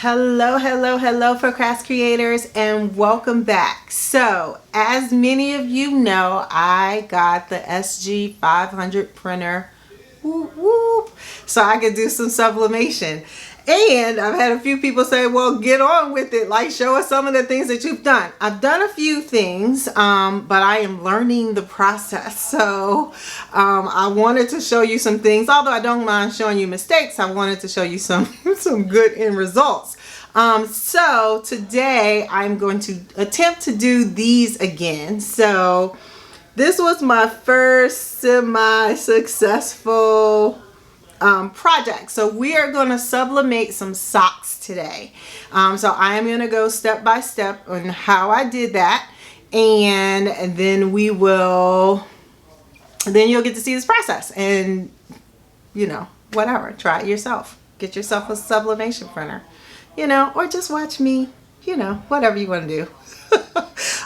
Hello Procrast creators, and welcome back. So as many of you know, I got the SG500 printer, whoop, whoop, so I could do some sublimation. And I've had a few people say, well, get on with it, like show us some of the things that you've done. I've done a few things, but I am learning the process. So I wanted to show you some things, although I don't mind showing you mistakes. I wanted to show you some good end results. So today I'm going to attempt to do these again. So this was my first semi-successful project. So we are going to sublimate some socks today. So I am going to go step by step on how I did that, and then you'll get to see this process, and whatever, try it yourself. Get yourself a sublimation printer, or just watch me, whatever you want to do.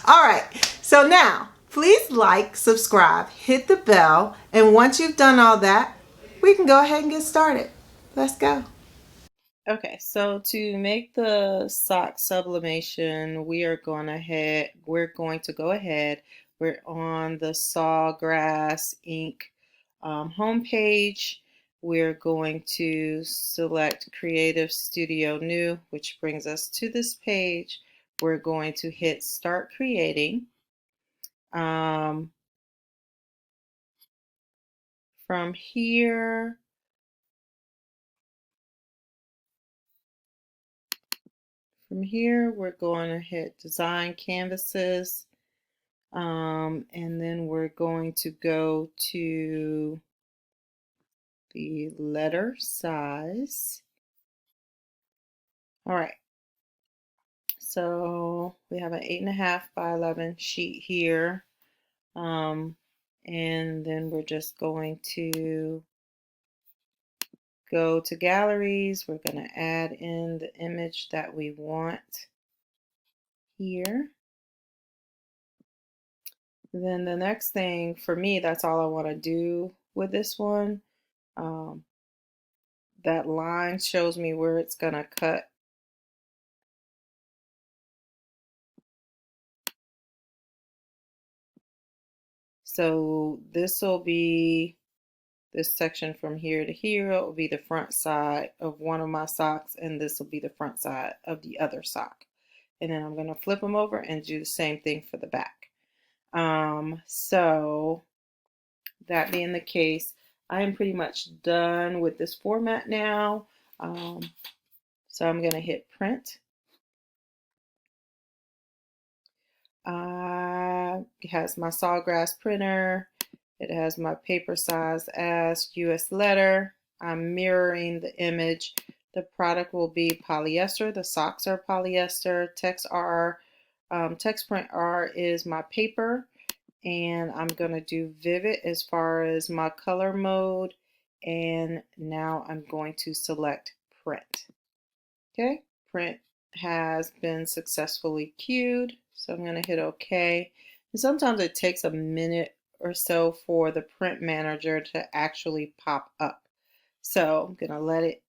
All right, so now please like, subscribe, hit the bell, and once you've done all that, we can go ahead and get started. Let's go. Okay, so to make the sock sublimation, we're going to go ahead. We're on the Sawgrass Inc. Homepage. We're going to select Creative Studio New, which brings us to this page. We're going to hit Start Creating. From here, we're going to hit Design Canvases, and then we're going to go to the letter size. All right, so we have an 8.5 by 11 sheet here, and then we're just going to go to galleries. We're going to add in the image that we want here. Then the next thing for me, that's all I want to do with this one. That line shows me where it's going to cut. So this will be this section from here to here. It will be the front side of one of my socks, and this will be the front side of the other sock. And then I'm going to flip them over and do the same thing for the back. So that being the case, I am pretty much done with this format now. So I'm going to hit print. It has my Sawgrass printer. It has my paper size as US letter. I'm mirroring the image. The product will be polyester. The socks are polyester. Text print R is my paper. And I'm going to do Vivid as far as my color mode. And now I'm going to select print. Okay, print has been successfully queued. So I'm going to hit OK. And sometimes it takes a minute or so for the print manager to actually pop up. So I'm going to let it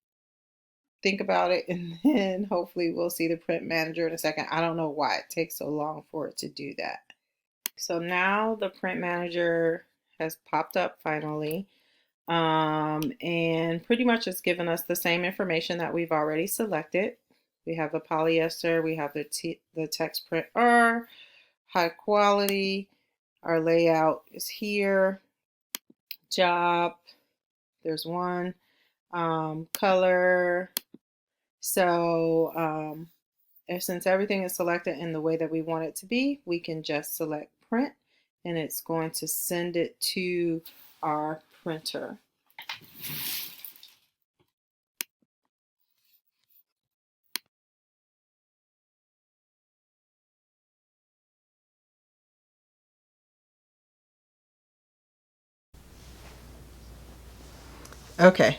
think about it, and then hopefully we'll see the print manager in a second. I don't know why it takes so long for it to do that. So now the print manager has popped up finally, and pretty much it's given us the same information that we've already selected. We have the polyester, we have the text print R, high quality, our layout is here, job, there's one, color. So since everything is selected in the way that we want it to be, we can just select print, and it's going to send it to our printer. Okay.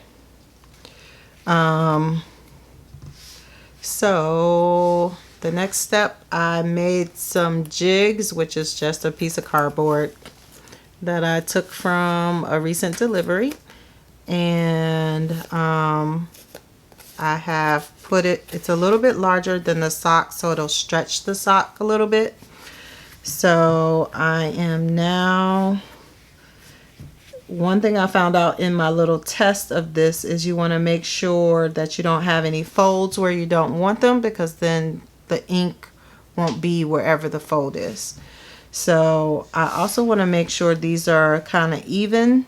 So the next step, I made some jigs, which is just a piece of cardboard that I took from a recent delivery, and I have put it, it's a little bit larger than the sock, so it'll stretch the sock a little bit. So I am now, one thing I found out in my little test of this is you want to make sure that you don't have any folds where you don't want them, because then the ink won't be wherever the fold is. So I also want to make sure these are kind of even,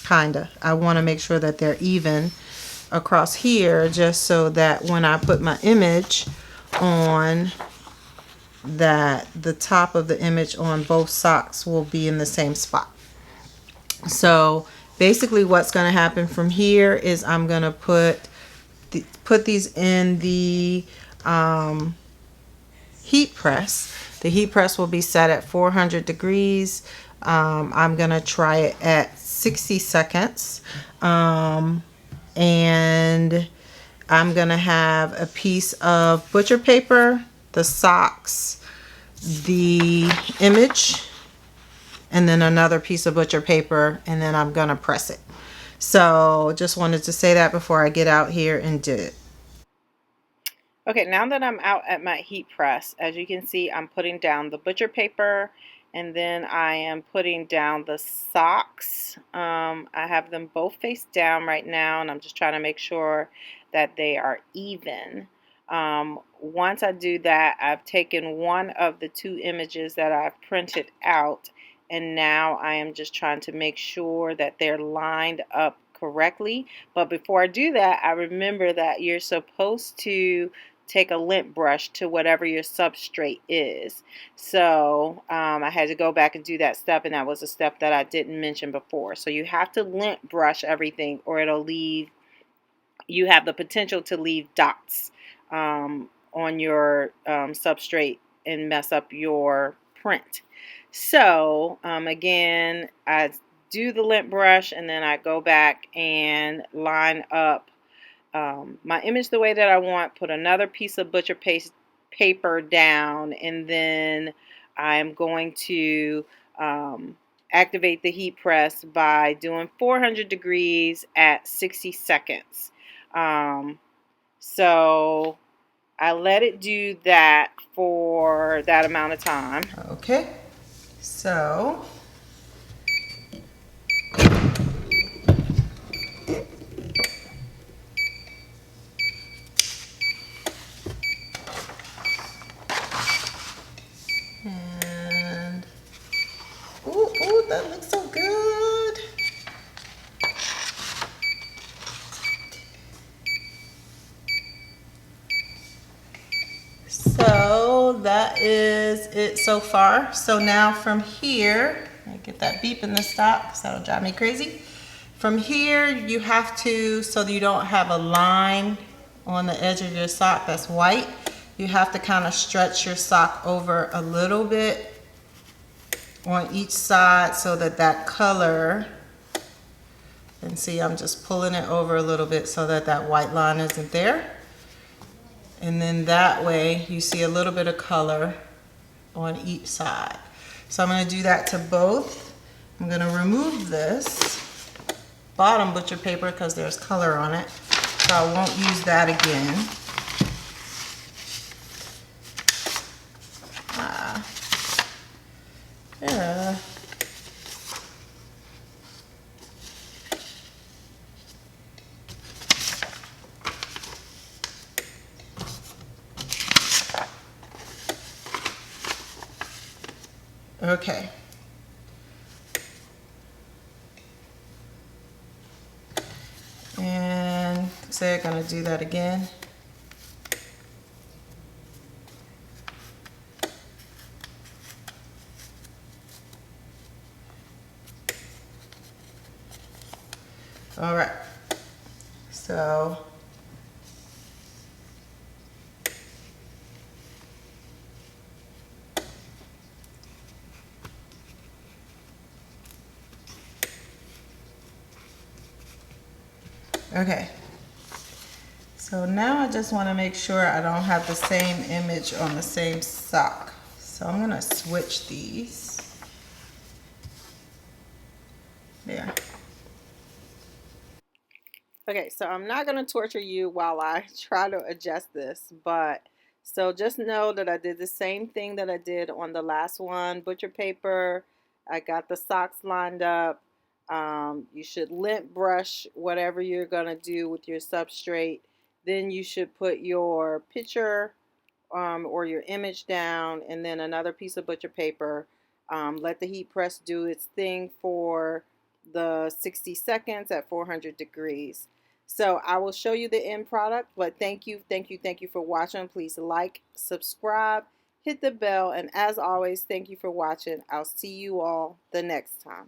I want to make sure that they're even across here, just so that when I put my image on, that the top of the image on both socks will be in the same spot. So basically what's going to happen from here is I'm going to put these in the heat press. The heat press will be set at 400 degrees. I'm going to try it at 60 seconds. And I'm going to have a piece of butcher paper, the socks, the image, and then another piece of butcher paper, and then I'm going to press it. So just wanted to say that before I get out here and do it. Okay, now that I'm out at my heat press, as you can see, I'm putting down the butcher paper, and then I am putting down the socks. I have them both face down right now, and I'm just trying to make sure that they are even. Once I do that, I've taken one of the two images that I've printed out, and now I am just trying to make sure that they're lined up correctly. But before I do that, I remember that you're supposed to take a lint brush to whatever your substrate is. So I had to go back and do that step, and that was a step that I didn't mention before. So you have to lint brush everything, or it'll leave, you have the potential to leave dots on your substrate and mess up your print. So again, I do the lint brush, and then I go back and line up my image the way that I want, put another piece of butcher paper down, and then I'm going to activate the heat press by doing 400 degrees at 60 seconds. So I let it do that for that amount of time. Okay, so and ooh, that looks so good. So that is it so far. So now from here, I get that beep in the stop because that'll drive me crazy. From here, you have to, so that you don't have a line on the edge of your sock that's white, you have to kind of stretch your sock over a little bit on each side so that that color, and see, I'm just pulling it over a little bit so that that white line isn't there. And then that way you see a little bit of color on each side. So I'm going to do that to both. I'm going to remove this bottom butcher paper because there's color on it, so I won't use that again. Yeah. Okay. And say I'm going to do that again. All right. So okay, so now I just want to make sure I don't have the same image on the same sock. So I'm going to switch these. There. Okay, so I'm not going to torture you while I try to adjust this, but so just know that I did the same thing that I did on the last one. Butcher paper, I got the socks lined up. You should lint brush whatever you're going to do with your substrate. Then you should put your picture or your image down, and then another piece of butcher paper. Let the heat press do its thing for the 60 seconds at 400 degrees. So I will show you the end product, but thank you for watching. Please like, subscribe, hit the bell, and as always, thank you for watching. I'll see you all the next time.